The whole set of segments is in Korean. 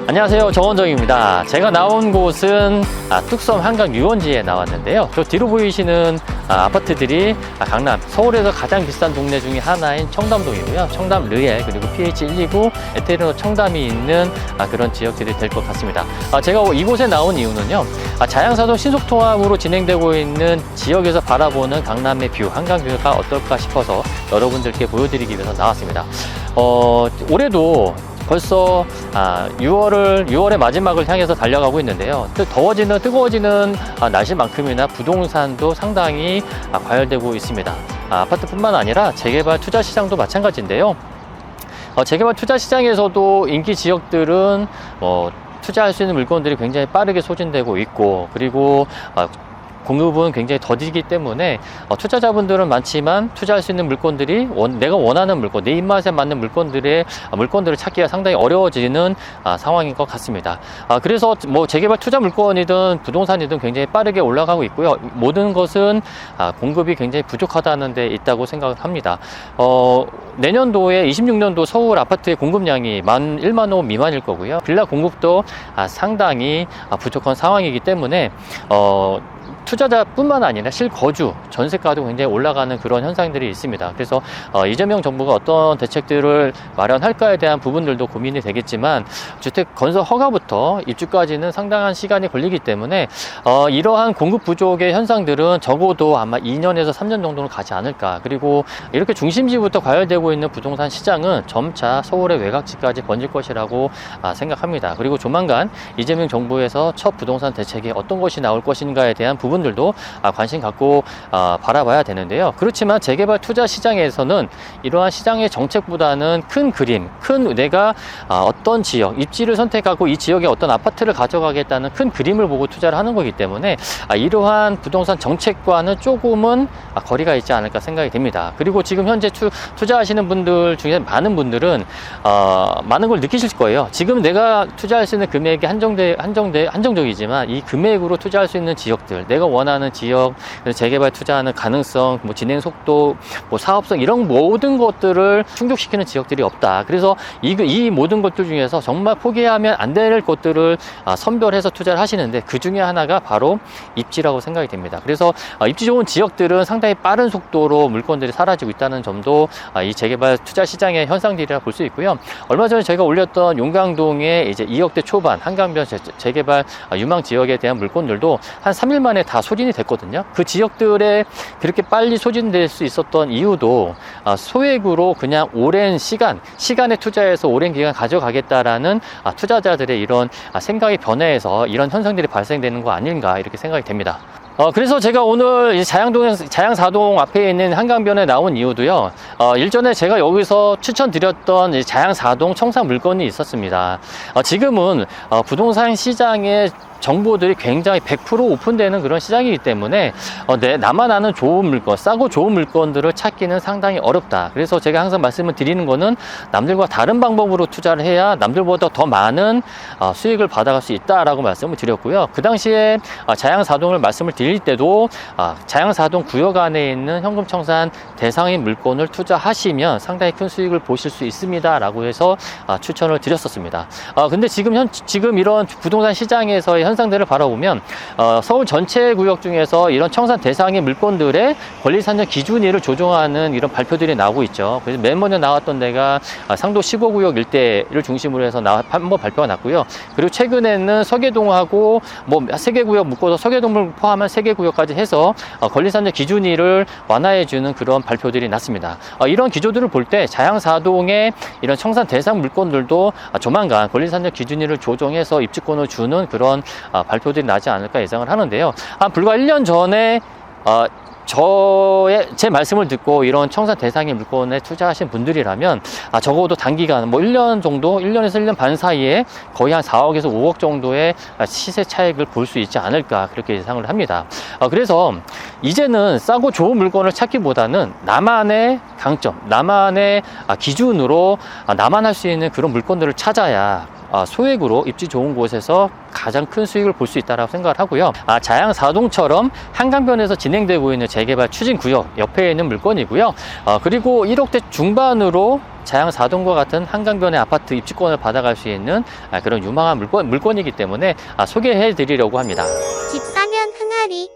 안녕하세요, 정원정입니다. 제가 나온 곳은 뚝섬 한강 유원지에 나왔는데요. 저 뒤로 보이시는 아파트들이 강남, 서울에서 가장 비싼 동네 중에 하나인 청담동이고요. 청담 르엘, 그리고 PH129, 에테르노 청담이 있는 그런 지역들이 될 것 같습니다. 제가 이곳에 나온 이유는요, 자양사동 신속통합으로 진행되고 있는 지역에서 바라보는 강남의 뷰, 한강 뷰가 어떨까 싶어서 여러분들께 보여드리기 위해서 나왔습니다. 올해도 벌써 6월의 마지막을 향해서 달려가고 있는데요. 뜨거워지는 날씨만큼이나 부동산도 상당히 과열되고 있습니다. 아파트뿐만 아니라 재개발 투자 시장도 마찬가지인데요. 재개발 투자 시장에서도 인기 지역들은 투자할 수 있는 물건들이 굉장히 빠르게 소진되고 있고, 그리고 공급은 굉장히 더디기 때문에 투자자분들은 많지만 투자할 수 있는 물건들이 내가 원하는 물건, 내 입맛에 맞는 물건들을 찾기가 상당히 어려워지는 상황인 것 같습니다. 그래서 재개발 투자 물건이든 부동산이든 굉장히 빠르게 올라가고 있고요. 모든 것은 공급이 굉장히 부족하다는 데 있다고 생각을 합니다. 내년도에 26년도 서울 아파트의 공급량이 1만 호 미만일 거고요. 빌라 공급도 상당히 부족한 상황이기 때문에 투자자뿐만 아니라 실거주, 전세가도 굉장히 올라가는 그런 현상들이 있습니다. 그래서 이재명 정부가 어떤 대책들을 마련할까에 대한 부분들도 고민이 되겠지만, 주택 건설 허가부터 입주까지는 상당한 시간이 걸리기 때문에 이러한 공급 부족의 현상들은 적어도 아마 2년에서 3년 정도는 가지 않을까. 그리고 이렇게 중심지부터 과열되고 있는 부동산 시장은 점차 서울의 외곽지까지 번질 것이라고 생각합니다. 그리고 조만간 이재명 정부에서 첫 부동산 대책이 어떤 것이 나올 것인가에 대한 부분들도 관심 갖고 바라봐야 되는데요. 그렇지만 재개발 투자 시장에서는 이러한 시장의 정책보다는 큰 그림, 내가 어떤 지역, 입지를 선택하고 이 지역에 어떤 아파트를 가져가겠다는 큰 그림을 보고 투자를 하는 거기 때문에 이러한 부동산 정책과는 조금은 거리가 있지 않을까 생각이 됩니다. 그리고 지금 현재 투자하시는 분들 중에 많은 분들은 많은 걸 느끼실 거예요. 지금 내가 투자할 수 있는 금액이 한정적이지만 이 금액으로 투자할 수 있는 지역들, 내가 원하는 지역, 재개발 투자하는 가능성, 진행 속도, 사업성, 이런 모든 것들을 충족시키는 지역들이 없다. 그래서 이 모든 것들 중에서 정말 포기하면 안 될 것들을 선별해서 투자를 하시는데, 그 중에 하나가 바로 입지라고 생각이 됩니다. 그래서 입지 좋은 지역들은 상당히 빠른 속도로 물건들이 사라지고 있다는 점도 이 재개발 투자 시장의 현상들이라 볼 수 있고요. 얼마 전에 저희가 올렸던 용강동의 이제 2억대 초반 한강변 재개발 유망 지역에 대한 물건들도 한 3일 만에 다 소진이 됐거든요. 그 지역들에 그렇게 빨리 소진될 수 있었던 이유도 소액으로 그냥 오랜 시간에 투자해서 오랜 기간 가져가겠다라는 투자자들의 이런 생각이 변해서 이런 현상들이 발생되는 거 아닌가, 이렇게 생각이 됩니다. 그래서 제가 오늘 자양사동 앞에 있는 한강변에 나온 이유도요, 일전에 제가 여기서 추천드렸던 자양사동 청사 물건이 있었습니다. 지금은 부동산 시장에 정보들이 굉장히 100% 오픈되는 그런 시장이기 때문에 나만 아는 좋은 물건, 싸고 좋은 물건들을 찾기는 상당히 어렵다. 그래서 제가 항상 말씀을 드리는 거는 남들과 다른 방법으로 투자를 해야 남들보다 더 많은 수익을 받아갈 수 있다라고 말씀을 드렸고요. 그 당시에 자양사동을 말씀을 드릴 때도 자양사동 구역 안에 있는 현금청산 대상인 물건을 투자하시면 상당히 큰 수익을 보실 수 있습니다 라고 해서 추천을 드렸었습니다. 근데 지금 이런 부동산 시장에서의 현상들을 바라보면 서울 전체 구역 중에서 이런 청산 대상의 물건들의 권리산정 기준일을 조정하는 이런 발표들이 나오고 있죠. 그래서 맨 먼저 나왔던 데가 상도 15구역 일대를 중심으로 해서 한번 발표가 났고요. 그리고 최근에는 서계동하고 3개 구역 묶어서 서계동을 포함한 3개 구역까지 해서 권리산정 기준일을 완화해주는 그런 발표들이 났습니다. 이런 기조들을 볼 때 자양사동의 이런 청산 대상 물건들도 조만간 권리산정 기준일을 조정해서 입주권을 주는 그런 발표들이 나지 않을까 예상을 하는데요. 불과 1년 전에 제 말씀을 듣고 이런 청산 대상의 물건에 투자하신 분들이라면 적어도 단기간 1년 정도, 1년에서 1년 반 사이에 거의 한 4억에서 5억 정도의 시세 차익을 볼 수 있지 않을까, 그렇게 예상을 합니다. 그래서 이제는 싸고 좋은 물건을 찾기보다는 나만의 강점, 나만의 기준으로 나만 할 수 있는 그런 물건들을 찾아야 소액으로 입지 좋은 곳에서 가장 큰 수익을 볼 수 있다고 생각을 하고요. 자양사동처럼 한강변에서 진행되고 있는 재개발 추진구역 옆에 있는 물건이고요. 그리고 1억대 중반으로 자양 4동과 같은 한강변의 아파트 입주권을 받아갈 수 있는 그런 유망한 물건이기 때문에 소개해 드리려고 합니다. 집 사면 흥아리.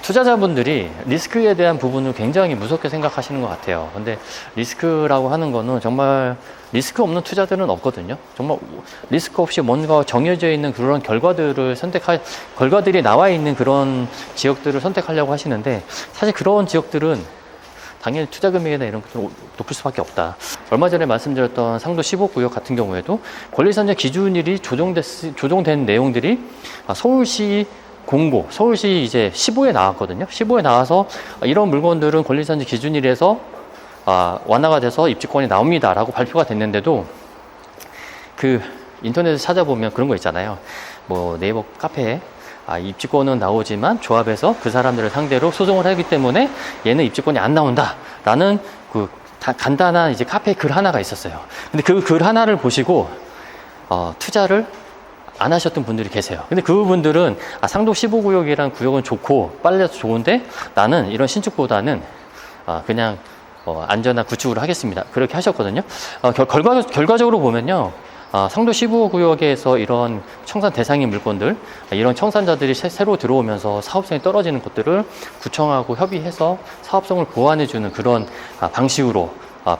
투자자분들이 리스크에 대한 부분을 굉장히 무섭게 생각하시는 것 같아요. 근데 리스크라고 하는 거는 정말 리스크 없는 투자들은 없거든요. 정말 리스크 없이 뭔가 정해져 있는 그런 결과들이 나와 있는 그런 지역들을 선택하려고 하시는데, 사실 그런 지역들은 당연히 투자 금액이나 이런 것들은 높을 수밖에 없다. 얼마 전에 말씀드렸던 상도 15구역 같은 경우에도 권리선정 기준일이 조정된 내용들이 서울시 공고, 서울시 이제 15에 나왔거든요. 15에 나와서 이런 물건들은 권리선정 기준일에서 완화가 돼서 입주권이 나옵니다 라고 발표가 됐는데도 그 인터넷에 찾아보면 그런 거 있잖아요. 뭐 네이버 카페에 입주권은 나오지만 조합에서 그 사람들을 상대로 소송을 하기 때문에 얘는 입주권이 안 나온다 라는 그 간단한 이제 카페 글 하나가 있었어요. 근데 그 글 하나를 보시고 투자를 안 하셨던 분들이 계세요. 근데 그분들은 상도 15구역이라는 구역은 좋고 빨라서 좋은데 나는 이런 신축보다는 그냥 안전한 구축으로 하겠습니다. 그렇게 하셨거든요. 결과적으로 보면요. 상도 15구역에서 이런 청산 대상인 물건들, 이런 청산자들이 새로 들어오면서 사업성이 떨어지는 것들을 구청하고 협의해서 사업성을 보완해주는 그런 방식으로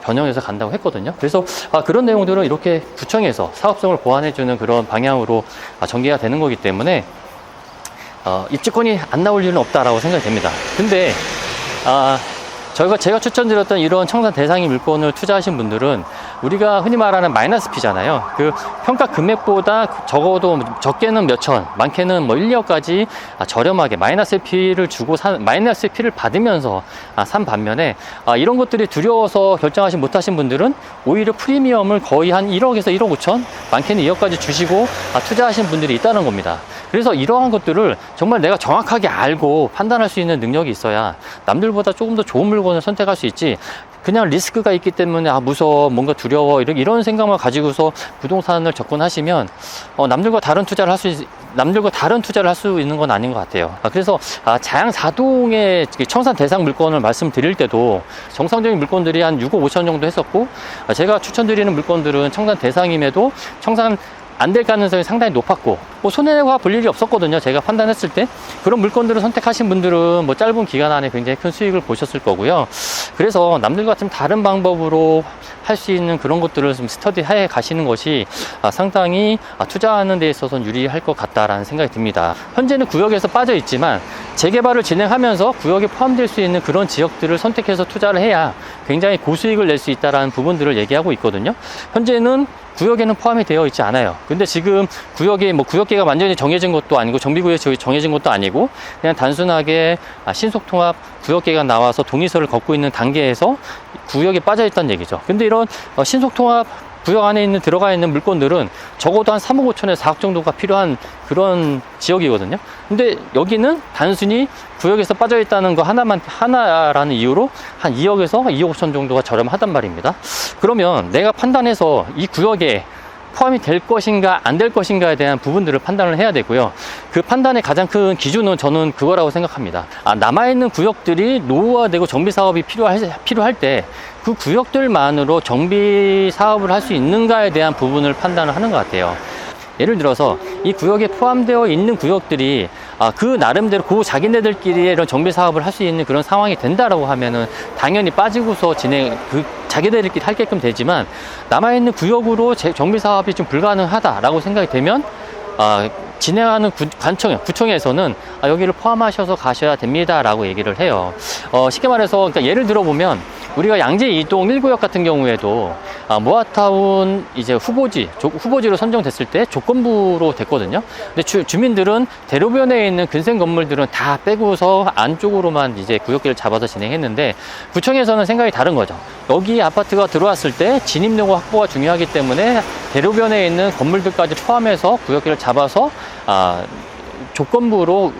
변형해서 간다고 했거든요. 그래서 그런 내용들은 이렇게 구청에서 사업성을 보완해주는 그런 방향으로 전개가 되는 거기 때문에 입주권이 안 나올 일은 없다라고 생각이 됩니다. 근데 제가 추천드렸던 이런 청산 대상인 물건을 투자하신 분들은 우리가 흔히 말하는 마이너스 피잖아요. 그 평가 금액보다 적어도 적게는 몇천, 많게는 뭐 1, 2억까지 저렴하게 마이너스 피를 주고 마이너스 피를 받으면서 산 반면에 이런 것들이 두려워서 결정하지 못하신 분들은 오히려 프리미엄을 거의 한 1억에서 1억 5천, 많게는 2억까지 주시고 투자하신 분들이 있다는 겁니다. 그래서 이러한 것들을 정말 내가 정확하게 알고 판단할 수 있는 능력이 있어야 남들보다 조금 더 좋은 물건을 선택할 수 있지, 그냥 리스크가 있기 때문에 무서워, 뭔가 두려워, 이런 생각만 가지고서 부동산을 접근하시면 남들과 다른 투자를 할 수 있는 건 아닌 것 같아요. 그래서 자양 4동의 청산 대상 물건을 말씀드릴 때도 정상적인 물건들이 한 6억 5천 정도 했었고, 제가 추천드리는 물건들은 청산 대상임에도 청산 안 될 가능성이 상당히 높았고, 손해가 볼 일이 없었거든요. 제가 판단했을 때. 그런 물건들을 선택하신 분들은 뭐 짧은 기간 안에 굉장히 큰 수익을 보셨을 거고요. 그래서 남들과 좀 다른 방법으로 할 수 있는 그런 것들을 좀 스터디해 가시는 것이 상당히 투자하는 데 있어서는 유리할 것 같다라는 생각이 듭니다. 현재는 구역에서 빠져 있지만 재개발을 진행하면서 구역에 포함될 수 있는 그런 지역들을 선택해서 투자를 해야 굉장히 고수익을 낼 수 있다는 부분들을 얘기하고 있거든요. 현재는 구역에는 포함이 되어 있지 않아요. 근데 지금 구역이 구역계가 완전히 정해진 것도 아니고 정비구역이 정해진 것도 아니고 그냥 단순하게 신속통합 구역계가 나와서 동의서를 걷고 있는 단계에서 구역에 빠져 있다는 얘기죠. 근데 이런 신속통합 구역 안에 들어가 있는 물건들은 적어도 한 3억 5천에서 4억 정도가 필요한 그런 지역이거든요. 근데 여기는 단순히 구역에서 빠져 있다는 거 하나라는 이유로 한 2억에서 2억 5천 정도가 저렴하단 말입니다. 그러면 내가 판단해서 이 구역에 포함이 될 것인가 안 될 것인가에 대한 부분들을 판단을 해야 되고요. 그 판단의 가장 큰 기준은 저는 그거라고 생각합니다. 남아있는 구역들이 노후화되고 정비 사업이 필요할 때 그 구역들만으로 정비 사업을 할 수 있는가에 대한 부분을 판단을 하는 것 같아요. 예를 들어서 이 구역에 포함되어 있는 구역들이 그 나름대로 자기네들끼리 이런 정비 사업을 할 수 있는 그런 상황이 된다라고 하면은 당연히 빠지고서 자기네들끼리 하게끔 되지만, 남아있는 구역으로 정비 사업이 좀 불가능하다라고 생각이 되면 진행하는 구청에서는 여기를 포함하셔서 가셔야 됩니다라고 얘기를 해요. 쉽게 말해서 그러니까 예를 들어보면 우리가 양재 2동 1구역 같은 경우에도 모아타운 이제 후보지로 선정됐을 때 조건부로 됐거든요. 근데 주민들은 대로변에 있는 근생 건물들은 다 빼고서 안쪽으로만 이제 구역계를 잡아서 진행했는데, 구청에서는 생각이 다른 거죠. 여기 아파트가 들어왔을 때 진입로가 확보가 중요하기 때문에 대로변에 있는 건물들까지 포함해서 구역계를 잡아서 조건부로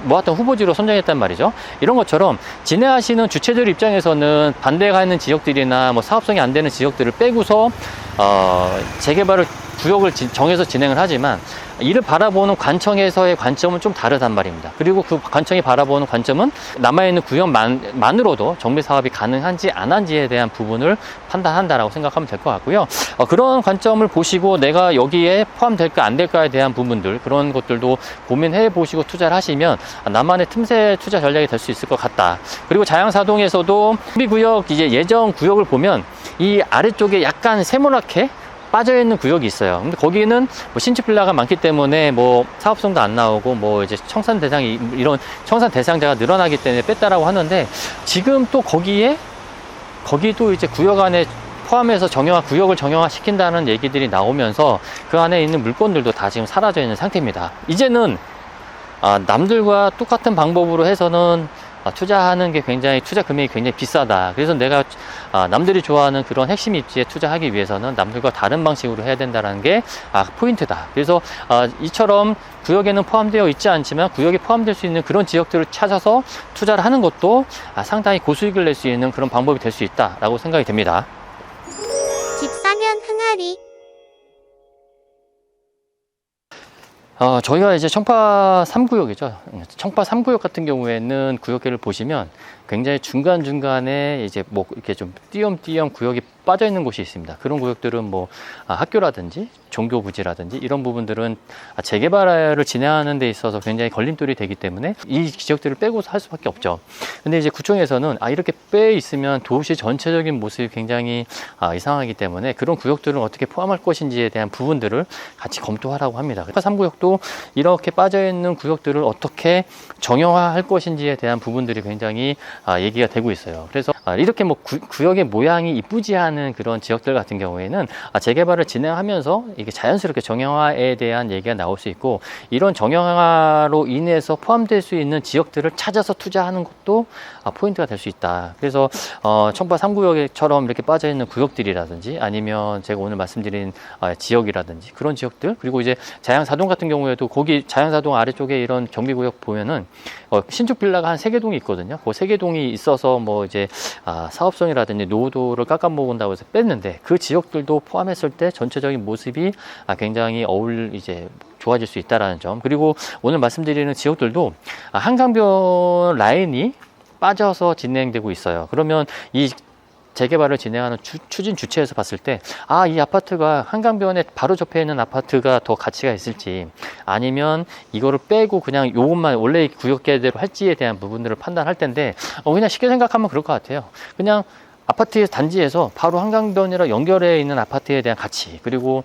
모았던 후보지로 선정했단 말이죠. 이런 것처럼 진행하시는 주체들 입장에서는 반대가 있는 지역들이나 사업성이 안 되는 지역들을 빼고서 재개발을 구역을 정해서 진행을 하지만 이를 바라보는 관청에서의 관점은 좀 다르단 말입니다. 그리고 그 관청이 바라보는 관점은 남아있는 구역만으로도 정비 사업이 가능한지 안 한지에 대한 부분을 판단한다라고 생각하면 될 것 같고요. 그런 관점을 보시고 내가 여기에 포함될까 안 될까에 대한 부분들, 그런 것들도 고민해 보시고 투자를 하시면 나만의 틈새 투자 전략이 될 수 있을 것 같다. 그리고 자양사동에서도 정비구역 이제 예정 구역을 보면 이 아래쪽에 약간 세모나게 빠져 있는 구역이 있어요. 근데 거기는 뭐 신축 빌라가 많기 때문에 뭐 사업성도 안 나오고 뭐 이제 청산 대상이 이런 청산 대상자가 늘어나기 때문에 뺐다라고 하는데, 지금 또 거기도 이제 구역 안에 포함해서 구역을 정형화 시킨다는 얘기들이 나오면서 그 안에 있는 물건들도 다 지금 사라져 있는 상태입니다. 이제는 남들과 똑같은 방법으로 해서는 투자하는 게 투자 금액이 굉장히 비싸다. 그래서 내가 남들이 좋아하는 그런 핵심 입지에 투자하기 위해서는 남들과 다른 방식으로 해야 된다는 게 포인트다. 그래서 이처럼 구역에는 포함되어 있지 않지만 구역에 포함될 수 있는 그런 지역들을 찾아서 투자를 하는 것도 상당히 고수익을 낼 수 있는 그런 방법이 될 수 있다라고 생각이 됩니다. 집 사면 흥하리. 저희가 이제 청파 3구역이죠. 청파 3구역 같은 경우에는 구역계를 보시면 굉장히 중간중간에 이제 뭐 이렇게 좀 띄엄띄엄 구역이 빠져 있는 곳이 있습니다. 그런 구역들은 뭐 학교라든지 종교 부지라든지 이런 부분들은 재개발을 진행하는 데 있어서 굉장히 걸림돌이 되기 때문에 이 지역들을 빼고서 할 수밖에 없죠. 근데 이제 구청에서는 이렇게 빼 있으면 도시 전체적인 모습이 굉장히 이상하기 때문에 그런 구역들은 어떻게 포함할 것인지에 대한 부분들을 같이 검토하라고 합니다. 3구역도 이렇게 빠져 있는 구역들을 어떻게 정형화할 것인지에 대한 부분들이 굉장히 얘기가 되고 있어요. 그래서 이렇게 뭐 구역의 모양이 이쁘지 않은 그런 지역들 같은 경우에는 재개발을 진행하면서 이게 자연스럽게 정형화에 대한 얘기가 나올 수 있고, 이런 정형화로 인해서 포함될 수 있는 지역들을 찾아서 투자하는 것도 포인트가 될 수 있다. 그래서 청파 3구역처럼 이렇게 빠져 있는 구역들이라든지 아니면 제가 오늘 말씀드린 지역이라든지 그런 지역들, 그리고 이제 자양사동 같은 경우에도 거기 자양사동 아래쪽에 이런 경비구역 보면은 신축 빌라가 한 3개 동이 있거든요. 그 3개 동이 있어서 뭐 이제 사업성이라든지 노후도를 깎아먹은다고 해서 뺐는데 그 지역들도 포함했을 때 전체적인 모습이 굉장히 이제 좋아질 수 있다라는 점. 그리고 오늘 말씀드리는 지역들도 한강변 라인이 빠져서 진행되고 있어요. 그러면 이 재개발을 진행하는 추진 주체에서 봤을 때 이 아파트가 한강변에 바로 접해 있는 아파트가 더 가치가 있을지, 아니면 이거를 빼고 그냥 요것만 원래 구역계대로 할지에 대한 부분들을 판단할 텐데 그냥 쉽게 생각하면 그럴 것 같아요. 그냥 아파트 단지에서 바로 한강변이랑 연결해 있는 아파트에 대한 가치, 그리고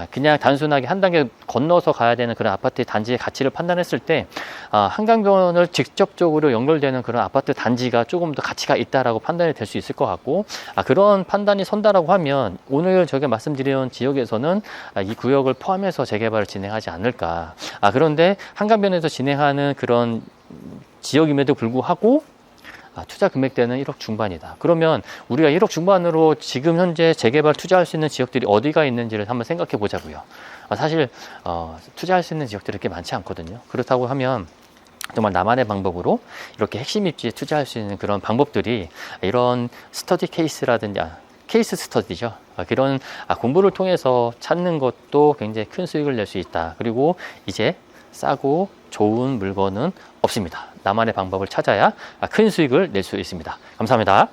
그냥 단순하게 한 단계 건너서 가야 되는 그런 아파트 단지의 가치를 판단했을 때 한강변을 직접적으로 연결되는 그런 아파트 단지가 조금 더 가치가 있다라고 판단이 될 수 있을 것 같고, 그런 판단이 선다라고 하면 오늘 저희가 말씀드린 지역에서는 이 구역을 포함해서 재개발을 진행하지 않을까. 그런데 한강변에서 진행하는 그런 지역임에도 불구하고 투자 금액대는 1억 중반이다. 그러면 우리가 1억 중반으로 지금 현재 재개발 투자할 수 있는 지역들이 어디가 있는지를 한번 생각해 보자고요. 사실 투자할 수 있는 지역들이 그렇게 많지 않거든요. 그렇다고 하면 정말 나만의 방법으로 이렇게 핵심 입지에 투자할 수 있는 그런 방법들이 이런 스터디 케이스라든지 케이스 스터디죠. 그런 공부를 통해서 찾는 것도 굉장히 큰 수익을 낼 수 있다. 그리고 이제 싸고 좋은 물건은 없습니다. 나만의 방법을 찾아야 큰 수익을 낼 수 있습니다. 감사합니다.